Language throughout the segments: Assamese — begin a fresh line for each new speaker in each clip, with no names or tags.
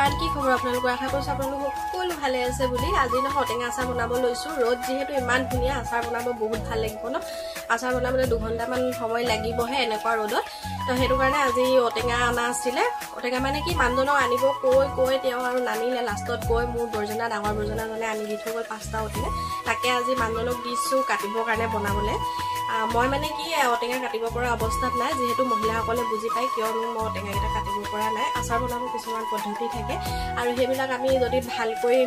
কি খবৰ আপোনালোকৰ আশা কৰিছো আপোনালোক সকলো ভালে আছে বুলি আজি ন টেঙা আচাৰ বনাব লৈছো ৰ'দ যেহেতু ইমান ধুনীয়া আচাৰ বনাব বহুত ভাল লাগিব ন আচাৰ বনাবলৈ 2 ঘণ্টামান সময় লাগিবহে এনেকুৱা ৰ'দত তো হেতু কাৰণে আজি টেঙা আনা আছিলে টেঙা মানে কি মানদনক আনিব কৈ তেওঁ আৰু নানিলে লাষ্টত গৈ মোৰ বৰজনা ডাঙৰ বৰজনা জনে আনি দি থৈ গ'ল 5টা টেঙা তাকে আজি মানদনক দিছো কাটিবৰ কাৰণে বনাবলৈ মই মানে কি টেঙা কাটিব পৰা অৱস্থাত নাই যেহেতু মহিলাসকলে বুজি পায় কিয়নো মই টেঙা কেইটা কাটিব পৰা নাই আচাৰ বনাব কিছুমান পদ্ধতি থাকে আৰু সেইবিলাক আমি যদি ভালকৈ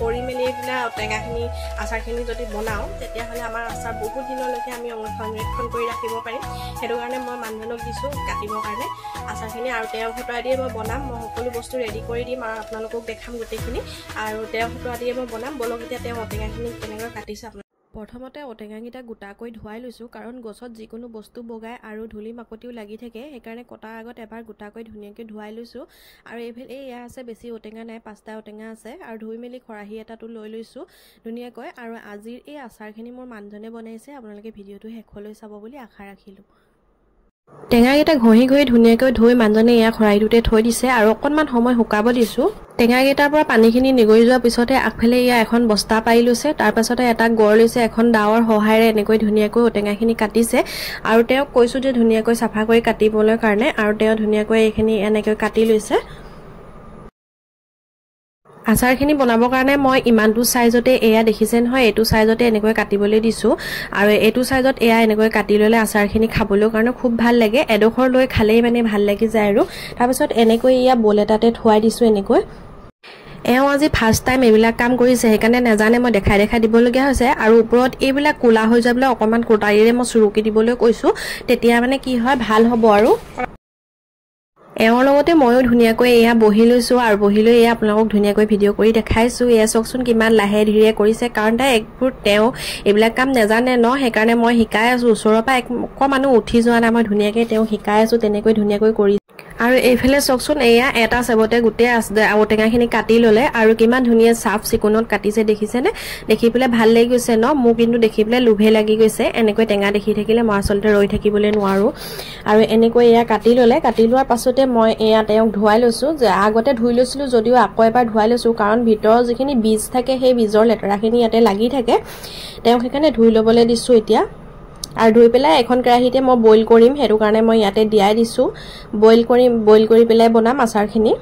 কৰি মেলি এইবিলাক টেঙাখিনি আচাৰখিনি যদি বনাওঁ তেতিয়াহ'লে আমাৰ আচাৰ বহুত দিনলৈকে আমি সংৰক্ষণ কৰি ৰাখিব পাৰিম সেইটো কাৰণে মই মানুহজনক দিছোঁ কাটিবৰ কাৰণে আচাৰখিনি আৰু তেওঁ ফটোৱা দিয়ে মই বনাম মই সকলো বস্তু ৰেডি কৰি দিম আৰু আপোনালোকক দেখাম গোটেইখিনি আৰু তেওঁ ফটোৱা দিয়ে মই বনাম বলক এতিয়া তেওঁ টেঙাখিনি কেনেকৈ কাটিছে প্ৰথমতে টেঙাকেইটা গোটাকৈ ধুৱাই লৈছোঁ কাৰণ গছত যিকোনো বস্তু বগাই আৰু ধূলি মাকতিও লাগি থাকে সেইকাৰণে কটাৰ আগত এবাৰ গোটাকৈ ধুনীয়াকৈ ধুৱাই লৈছোঁ আৰু এইফালে এয়া আছে বেছি টেঙা নাই 5টা টেঙা আছে আৰু ধুই মেলি খৰাহী এটাটো লৈ লৈছোঁ ধুনীয়াকৈ আৰু আজিৰ এই আচাৰখিনি মোৰ মানুহজনে বনাইছে আপোনালোকে ভিডিঅ'টো শেষলৈ চাব বুলি আশা ৰাখিলোঁ টেঙাকেইটা ঘঁহি ধুনীয়াকৈ ধুই মানুহজনে এয়া খৰাহীটোতে থৈ দিছে আৰু অকণমান সময় শুকাব দিছোঁ টেঙাকেইটাৰ পৰা পানীখিনি নিগৰি যোৱাৰ পিছতে আগফালে এয়া এখন বস্তা পাৰি লৈছে তাৰ পাছতে এটা গড় লৈছে এখন ডাৱৰ সহায়েৰে এনেকৈ ধুনীয়াকৈ টেঙাখিনি কাটিছে আৰু তেওঁক কৈছোঁ যে ধুনীয়াকৈ চাফা কৰি কাটিবলৈ কাৰণে আৰু তেওঁ ধুনীয়াকৈ এইখিনি এনেকৈ কাটি লৈছে আচাৰখিনি বনাবৰ কাৰণে মই ইমানটো সাইজতে এয়া দেখিছে নহয় এটো সাইজতে এনেকৈ কাটিবলৈ দিছো আৰু এটো সাইজত এয়া এনেকৈ কাটি ললে আচাৰখিনি খাবলৈ কাৰণে খুব ভাল লাগে এডোখৰ লৈ খালেই মানে ভাল লাগি যায় আৰু তাৰ পিছত এনেকৈ এয়া বল এটাতে থুৱাই দিছো এনেকৈ আজি ফাৰ্স্ট টাইম এইবিলাক কাম কৰিছে সেইকাৰণে নাজানে মই দেখাই দিবলগীয়া হৈছে আৰু ওপৰত এইবিলাক কোলা হৈ যাবলৈ অকমান কোটাৰিৰে মই চুৰুকি দিবলৈ কৈছো তেতিয়া মানে কি হয় ভাল হ'ব আৰু এওঁৰ লগতে ময়ো ধুনীয়াকৈ এয়া বহি লৈছো আৰু বহিলৈ এয়া আপোনালোকক ধুনীয়াকৈ ভিডিঅ' কৰি দেখাইছো এয়া চকচোন কিমান লাহে ধীৰে কৰিছে কাৰণ তাই একবোৰ তেওঁ এইবিলাক কাম নাজানে ন সেইকাৰণে মই শিকাই আছো ওচৰৰ পৰা অকমানো উঠি যোৱা নাই মই ধুনীয়াকৈ তেওঁ শিকাই আছো তেনেকৈ ধুনীয়াকৈ কৰি আৰু এইফালে চকচোন এয়া এটা চেবতে গোটেই টেঙাখিনি কাটি ললে আৰু কিমান ধুনীয়া সাফ চিকুণত কাটিছে দেখিছেনে দেখি পেলাই ভাল লাগি গৈছে ন মোক কিন্তু দেখি পেলাই লোভে লাগি গৈছে এনেকৈ টেঙা দেখি থাকিলে মই আচলতে ৰৈ থাকিবলৈ নোৱাৰো আৰু এনেকৈ এয়া কাটি ললে কাটি লোৱাৰ পাছতে মই এয়া তেওঁক ধুৱাই লৈছো যে আগতে ধুই লৈছিলো যদিও আকৌ এবাৰ ধুৱাই লৈছো কাৰণ ভিতৰৰ যিখিনি বীজ থাকে সেই বীজৰ লেতেৰাখিনি ইয়াতে লাগি থাকে তেওঁক সেইকাৰণে ধুই ল'বলৈ দিছো এতিয়া আৰু ধুই পেলাই এখন কেৰাহীতে মই বইল কৰিম হেতু কাৰণে মই ইয়াতে দিয়াই দিছো বইল কৰি পেলাই বনাম আচাৰখিনি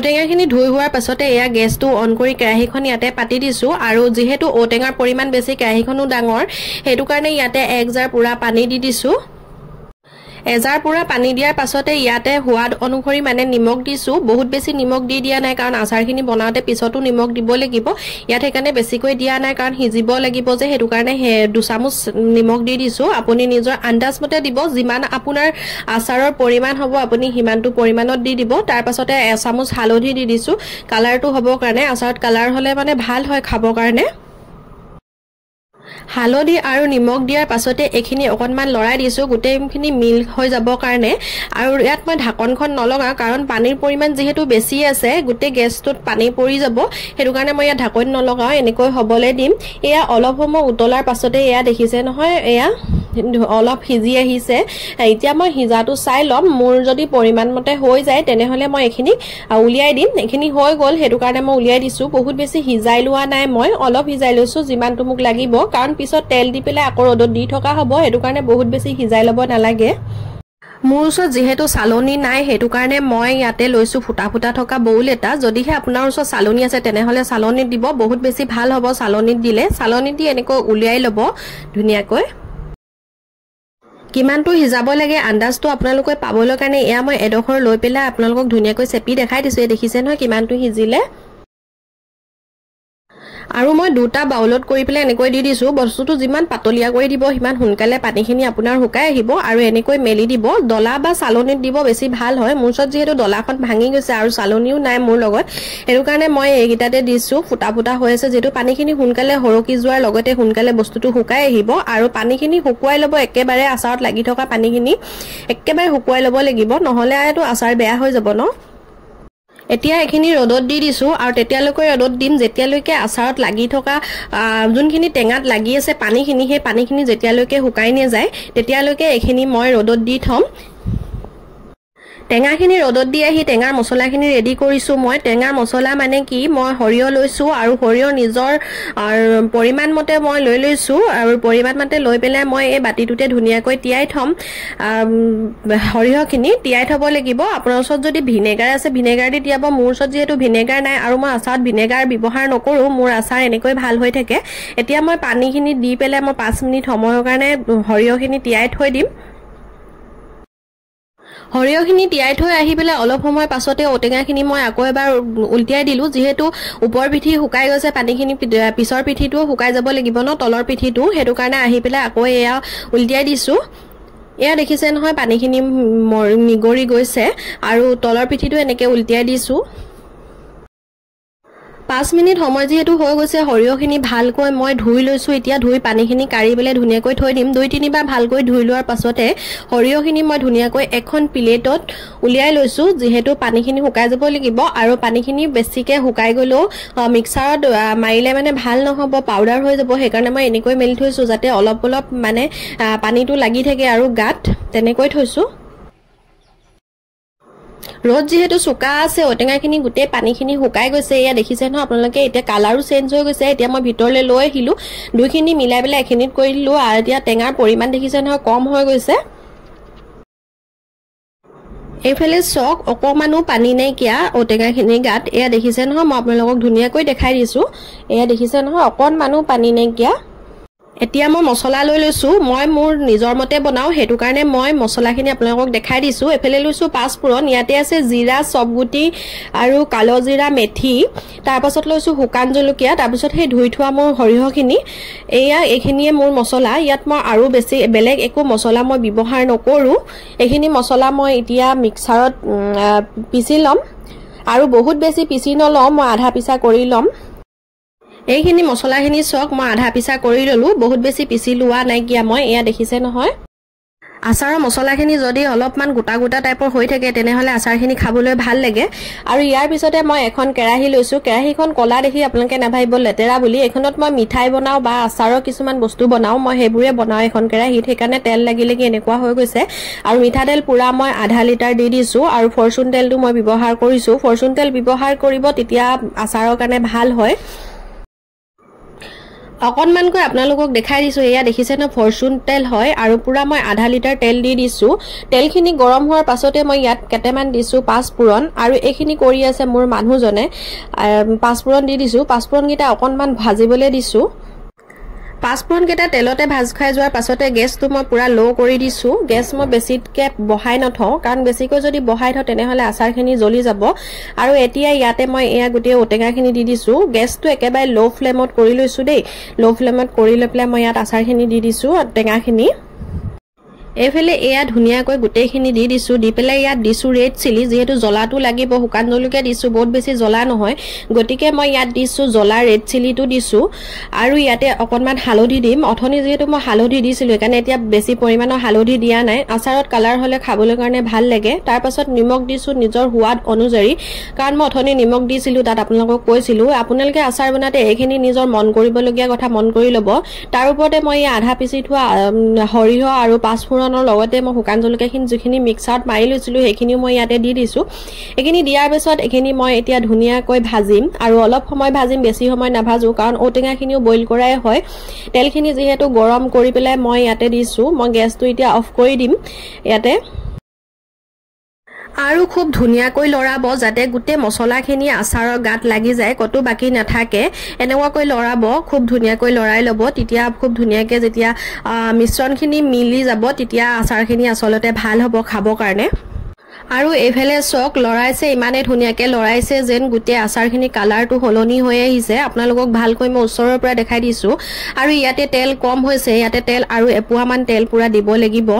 টেঙাখিনি ধুই হোৱাৰ পাছতে এয়া গেছটো অন কৰি কেৰাহীখন ইয়াতে পাতি দিছো আৰু যেহেতু টেঙাৰ পৰিমাণ বেছি কেৰাহীখনো ডাঙৰ হেতু কাৰণে ইয়াতে 1 জাৰ পুৰা পানী দি দিছো এজাৰ পুৰা পানী দিয়াৰ পাছতে ইয়াতে সোৱাদ অনুসৰি মানে নিমখ দিছো বহুত বেছি নিমখ দি দিয়া নাই কাৰণ আচাৰখিনি বনাওতে পিছতো নিমখ দিব লাগিব ইয়াত সেইকাৰণে বেছিকৈ দিয়া নাই কাৰণ হিজিব লাগিব যে হেতু কাৰণে 2 চামুচ নিমখ দি দিছো আপুনি নিজৰ আন্দাজ মতে দিব যিমান আপোনাৰ আচাৰৰ পৰিমাণ হ'ব আপুনি হিমানটো পৰিমাণত দি দিব তাৰ পাছতে 1 চামুচ হালধি দি দিছো কালাৰটো হ'ব কাৰণে আচাৰত কালাৰ হলে মানে ভাল হয় খাবৰ কাৰণে হালধি আৰু নিমখ দিয়াৰ পাছতে এখিনি অকনমান লৰাই দিছো গোটেইখিনি মিল হৈ যাব কাৰণে আৰু ইয়াত মই ঢাকনখন নলগা কাৰণ পানীৰ পৰিমাণ যেহেতু বেছি আছে গোটেই গেছটোত পানী পৰি যাব হেতু কাৰণে মই ইয়াত ঢাকন নলগাও এনেকৈ হ'বলৈ দিম এয়া অলপ সময় উতলাৰ পাছতে এয়া দেখিছে নহয় এয়া অলপ হিজি আহিছে এতিয়া মই হিজাটো চাই লম মোৰ যদি পৰিমাণ মতে হৈ যায় তেনেহলে মই এখিনি উলিয়াই দিম এখিনি হৈ গল হেতু কাৰণে মই উলিয়াই দিছো বহুত বেছি হিজাই লোৱা নাই মই অলপ হিজাই লৈছো যিমানটো মোক লাগিব কাৰণ পিছত তেল দি পেলাই আকৌ ৰদত দি থকা হ'ব হেতু কাৰণে বহুত বেছি হিজাই ল'ব নালাগে মোৰ ওচৰত যেহেতু চালনী নাই হেতু কাৰণে মই ইয়াতে লৈছো ফুটা থকা বউল এটা যদিহে আপোনাৰ ওচৰত চালনী আছে তেনেহলে চালনীত দিব বহুত বেছি ভাল হ'ব চালনীত দিলে চালনীত দি এনেকৈ উলিয়াই ল'ব ধুনীয়াকৈ কিমানটো হিজাব লাগে আন্দাজটো আপোনালোকে পাবলৈ কাৰণে এয়া মই এডোখৰ লৈ পেলাই আপোনালোকক ধুনীয়াকৈ চেপি দেখাই দিছো দেখিছে নহয় কিমানটো হিজিলে আৰু মই দুটা বাউলত কৰি পেলাই এনেকৈ দি দিছো বস্তুটো যিমান পাতলিয়া কৰি দিব সিমান সোনকালে পানীখিনি আপোনাৰ শুকাই আহিব আৰু এনেকৈ মেলি দিব ডলা বা চালনীত দিব বেছি ভাল হয় মোৰ ওচৰত যেহেতু ডলাখন ভাঙি গৈছে আৰু চালনীও নাই মোৰ লগত হেতু কাৰণে মই এইগিটাতে দিছো ফুটা হৈ আছে যেটো পানীখিনি সোনকালে হৰকি যোৱাৰ লগতে সোনকালে বস্তুটো শুকাই আহিব আৰু পানীখিনি শুকুৱাই ল'ব একেবাৰে আচাৰত লাগি থকা পানীখিনি একেবাৰে শুকুৱাই ল'ব লাগিব নহলে আটো আচাৰ বেয়া হৈ যাব ন এতিয়া এখিনি ৰদত দি দিছো আৰু তেতিয়ালৈকে ৰদত দিম যেতিয়ালৈকে আচাৰত লাগি থকা যোনখিনি টেঙাত লাগি আছে পানীখিনি হে পানীখিনি যেতিয়ালৈকে শুকাই নে যায় তেতিয়ালৈকে এখিনি মই ৰদত দি থম টেঙাখিনি ৰ'দত দি আহি টেঙাৰ মছলাখিনি ৰেডি কৰিছোঁ মই। টেঙাৰ মছলা মানে কি, মই সৰিয়হ লৈছোঁ আৰু সৰিয়হ নিজৰ পৰিমাণ মতে মই লৈ লৈছোঁ আৰু পৰিমাণ মতে লৈ পেলাই মই এই বাতিটোতে ধুনীয়াকৈ তিয়াই থ'ম। সৰিয়হখিনি তিয়াই থ'ব লাগিব। আপোনাৰ ওচৰত যদি ভিনেগাৰ আছে ভিনেগাৰ দি তিয়াব। মোৰ ওচৰত যিহেতু ভিনেগাৰ নাই আৰু মই আচাৰত ভিনেগাৰ ব্যৱহাৰ নকৰোঁ, মোৰ আচাৰ এনেকৈ ভাল হৈ থাকে। এতিয়া মই পানীখিনি দি পেলাই মই 5 মিনিট সময়ৰ কাৰণে সৰিয়হখিনি তিয়াই থৈ দিম। সৰিয়হখিনি তিয়াই থৈ আহি পেলাই অলপ সময় পাছতে ঔটেঙাখিনি মই আকৌ এবাৰ উলটিয়াই দিলোঁ। যিহেতু ওপৰ পিঠি শুকাই গৈছে, পানীখিনি পিছৰ পিঠিটোও শুকাই যাব লাগিব ন, তলৰ পিঠিটো, সেইটো কাৰণে আহি পেলাই আকৌ এয়া উলটিয়াই দিছোঁ। এয়া দেখিছে নহয় পানীখিনি নিগৰি গৈছে আৰু তলৰ পিঠিটো এনেকৈ উলটিয়াই দিছোঁ। 5 মিনিট সময় যিহেতু হৈ গৈছে, সৰিয়হখিনি ভালকৈ মই ধুই লৈছোঁ। এতিয়া ধুই পানীখিনি কাঢ়ি পেলাই ধুনীয়াকৈ থৈ দিম। 2-3 বাৰ ভালকৈ ধুই লোৱাৰ পাছতে সৰিয়হখিনি মই ধুনীয়াকৈ এখন প্লেটত উলিয়াই লৈছোঁ। যিহেতু পানীখিনি শুকাই যাব লাগিব আৰু পানীখিনি বেছিকৈ শুকাই গ'লেও মিক্সাৰত মাৰিলে মানে ভাল নহ'ব, পাউডাৰ হৈ যাব। সেইকাৰণে মই এনেকৈ মেলি থৈছোঁ যাতে অলপ অলপ মানে পানীটো লাগি থাকে আৰু গাত, তেনেকৈ থৈছোঁ। ৰ'দ যিহেতু চোকা আছে, ঔটেঙাখিনি গোটেই পানীখিনি শুকাই গৈছে। এয়া দেখিছে নহয় আপোনালোকে, এতিয়া কালাৰো চেঞ্জ হৈ গৈছে। এতিয়া মই ভিতৰলৈ লৈ আহিলোঁ, দুইখিনি মিলাই পেলাই এখিনিত কৰি দিলোঁ আৰু এতিয়া টেঙাৰ পৰিমাণ দেখিছে নহয় কম হৈ গৈছে। এইফালে চাওক অকণমানো পানী নাইকিয়া ঔটেঙাখিনিৰ গাত। এয়া দেখিছে নহয়, মই আপোনালোকক ধুনীয়াকৈ দেখাই দিছোঁ। এয়া দেখিছে নহয় অকণমানো পানী নাইকিয়া। এতিয়া মই মছলা লৈ লৈছোঁ। মই মোৰ নিজৰ মতে বনাওঁ, সেইটো কাৰণে মই মছলাখিনি আপোনালোকক দেখাই দিছোঁ। এইফালে লৈছোঁ 5 ফোৰণ, ইয়াতে আছে জিৰা, চবগুটি আৰু কালজিৰা, মেথি। তাৰপাছত লৈছোঁ শুকান জলকীয়া, তাৰপিছত সেই ধুই থোৱা মোৰ সৰিয়হখিনি। এইখিনিয়ে মোৰ মছলা। ইয়াত মই আৰু বেলেগ একো মছলা মই ব্যৱহাৰ নকৰোঁ। এইখিনি মছলা মই এতিয়া মিক্সাৰত পিচি ল'ম আৰু বহুত বেছি পিচি নলওঁ, মই আধা পিচা কৰি ল'ম। এইখিনি মছলাখিনি চাওক মই আধা পিচা কৰি ল'লোঁ, বহুত বেছি পিচি লোৱা নাইকিয়া মই। এয়া দেখিছে নহয়, আচাৰৰ মছলাখিনি যদি অলপমান গোটা গোটা টাইপৰ হৈ থাকে তেনেহ'লে আচাৰখিনি খাবলৈ ভাল লাগে। আৰু ইয়াৰ পিছতে মই এখন কেৰাহী লৈছোঁ। কেৰাহীখন ক'লা দেখি আপোনালোকে নাভাবিব লেতেৰা বুলি। এইখনত মই মিঠাই বনাওঁ বা আচাৰৰ কিছুমান বস্তু বনাওঁ, মই সেইবোৰে বনাওঁ এখন কেৰাহীত। সেইকাৰণে তেল লাগি এনেকুৱা হৈ গৈছে। আৰু মিঠাতেল পূৰা মই আধা লিটাৰ দি দিছোঁ আৰু ফৰচুন তেলটো মই ব্যৱহাৰ কৰিছোঁ। ফৰচুন তেল ব্যৱহাৰ কৰিব, তেতিয়া আচাৰৰ কাৰণে ভাল হয়। অকণমানকৈ আপোনালোকক দেখাই দিছোঁ। এয়া দেখিছে ন ফৰচুন তেল হয় আৰু পূৰা মই আধা লিটাৰ তেল দি দিছোঁ। তেলখিনি গৰম হোৱাৰ পাছতে মই ইয়াত কেইটামান দিছোঁ 5 ফোৰণ আৰু এইখিনি কৰি আছে মোৰ মানুহজনে। 5 ফোৰণ দি দিছোঁ। 5 ফোৰণকেইটা অকণমান ভাজিবলৈ দিছোঁ। 5 ফোৰণকেইটা তেলতে ভাজ খাই যোৱাৰ পাছতে গেছটো মই পূৰা ল' কৰি দিছোঁ। গেছ মই বেছিকৈ বহাই নথওঁ, কাৰণ বেছিকৈ যদি বহাই থওঁ তেনেহ'লে আচাৰখিনি জ্বলি যাব। আৰু এতিয়া ইয়াতে মই এয়া গোটেই ঔটেঙাখিনি দি দিছোঁ। গেছটো একেবাৰে ল' ফ্লেমত কৰি লৈছোঁ দেই। ল' ফ্লেমত কৰি লৈ পেলাই মই ইয়াত আচাৰখিনি দি দিছোঁ, টেঙাখিনি। এইফালে এয়া ধুনীয়াকৈ গোটেইখিনি দি দিছোঁ। দি পেলাই ইয়াত দিছোঁ ৰেড চিলি, যিহেতু জ্বলাটো লাগিব। শুকান জলকীয়া দিছোঁ, বহুত বেছি জ্বলা নহয়, গতিকে মই ইয়াত দিছোঁ জ্বলা ৰেড চিলিটো দিছোঁ। আৰু ইয়াতে অকণমান হালধি দিম। অথনি যিহেতু মই হালধি দিছিলোঁ, সেইকাৰণে এতিয়া বেছি পৰিমাণৰ হালধি দিয়া নাই। আচাৰত কালাৰ হ'লে খাবলৈ কাৰণে ভাল লাগে। তাৰপাছত নিমখ দিছোঁ নিজৰ সোৱাদ অনুযায়ী, কাৰণ মই অথনি নিমখ দিছিলোঁ, তাত আপোনালোকক কৈছিলোঁ। আপোনালোকে আচাৰ বনাওঁতে এইখিনি নিজৰ মন কৰিবলগীয়া কথা মন কৰি ল'ব। তাৰ ওপৰতে মই এই আধা পিচি থোৱা সৰিয়হ আৰু 5 ফোৰণ লগতে মই শুকান জলকীয়াখিনি যিখিনি মিক্সাৰত মাৰি লৈছিলোঁ সেইখিনিও মই ইয়াতে দি দিছোঁ। এইখিনি দিয়াৰ পিছত এইখিনি মই এতিয়া ধুনীয়াকৈ ভাজিম আৰু অলপ সময় ভাজিম, বেছি সময় নাভাজোঁ, কাৰণ ঔটেঙাখিনিও বইল কৰাই হয়। তেলখিনি যিহেতু গৰম কৰি পেলাই মই ইয়াতে দিছোঁ। মই গেছটো এতিয়া অফ কৰি দিম ইয়াতে। আৰু খুব ধুনীয়াকৈ লৰাব, যাতে গোটেই মছলাখিনি আচাৰৰ গাত লাগি যায়, কতো বাকী নাথাকে। এনেকুৱাকৈ লৰাব, খুব ধুনীয়াকৈ লৰাই ল'ব। তেতিয়া খুব ধুনীয়াকৈ যেতিয়া মিশ্ৰণখিনি মিলি যাব, তেতিয়া আচাৰখিনি আচলতে ভাল হ'ব খাবৰ কাৰণে। আৰু এইফালে চক লৰাইছে, ইমানেই ধুনীয়াকৈ লৰাইছে যেন গোটেই আচাৰখিনি কালাৰটো সলনি হৈ আহিছে। আপোনালোকক ভালকৈ মই ওচৰৰ পৰা দেখাই দিছোঁ। আৰু ইয়াতে তেল কম হৈছে, ইয়াতে তেল আৰু এপোৱামান তেল পূৰা দিব লাগিব।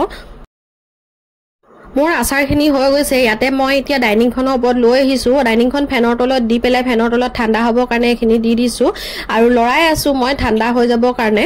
মোৰ আচাৰখিনি হৈ গৈছে। ইয়াতে মই এতিয়া ডাইনিংখনৰ ওপৰত লৈ আহিছোঁ। ডাইনিংখন ফেনৰ তলত দি পেলাই ফেনৰ তলত ঠাণ্ডা হ'বৰ কাৰণে এইখিনি দি দিছোঁ আৰু লৰাই আছোঁ মই ঠাণ্ডা হৈ যাবৰ কাৰণে।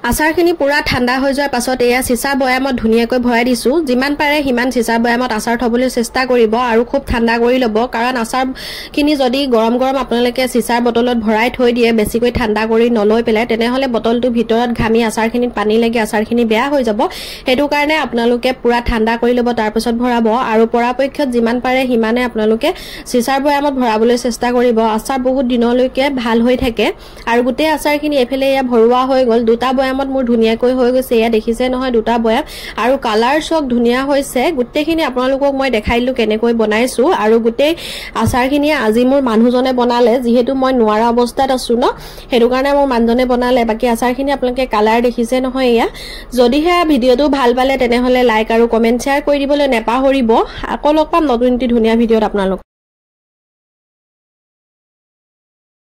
আচাৰখিনি পুৰা ঠাণ্ডা হৈ যোৱাৰ পাছত এয়া চিচা বয়ামত ধুনীয়াকৈ ভৰাই দিছো যিমান পাৰে সিমান চিচা বয়ামত আচাৰ থবলৈ চেষ্টা কৰিব আৰু খুব ঠাণ্ডা কৰি ল'ব কাৰণ আচাৰখিনি যদি গৰম গৰম আপোনালোকে চিচাৰ বটলত ভৰাই থৈ দিয়ে বেছিকৈ ঠাণ্ডা কৰি নলৈ পেলাই তেনেহলে বটলটো ভিতৰত ঘামি আচাৰখিনিত পানী লাগি আচাৰখিনি বেয়া হৈ যাব হেতু কাৰণে আপোনালোকে পুৰা ঠাণ্ডা কৰি ল'ব তাৰ পিছত ভৰাব আৰু পৰাপক্ষত যিমান পাৰে সিমানে আপোনালোকে চিচাৰ বয়ামত ভৰাবলৈ চেষ্টা কৰিব আচাৰ বহুত দিনলৈকে ভাল হৈ থাকে আৰু গোটেই আচাৰখিনি এফালে এয়া ভৰুৱা হৈ গল দুটা বয়ামত মোৰ ধুনীয়াকৈ হৈ গৈছে এয়া দেখিছে নহয় দুটা বয়াম আৰু কালাৰ চক ধুনীয়া হৈছে গোটেইখিনি আপোনালোকক মই দেখাইলো কেনেকৈ বনাইছো আৰু গোটেই আচাৰখিনি আজি মোৰ মানুহজনে বনালে যিহেতু মই নোৱাৰা অৱস্থাত আছো ন হেতু কাৰণে মোৰ মানুহজনে বনালে বাকি আচাৰখিনি আপোনালোকে কালাৰ দেখিছে নহয় এয়া যদিহে ভিডিওটো ভাল পালে তেনেহলে লাইক আৰু কমেন্ট শেয়াৰ কৰি দিবলৈ নেপাহৰিব আকৌ লগ পাম নতুন এটি ধুনীয়া ভিডিওত আপোনালোক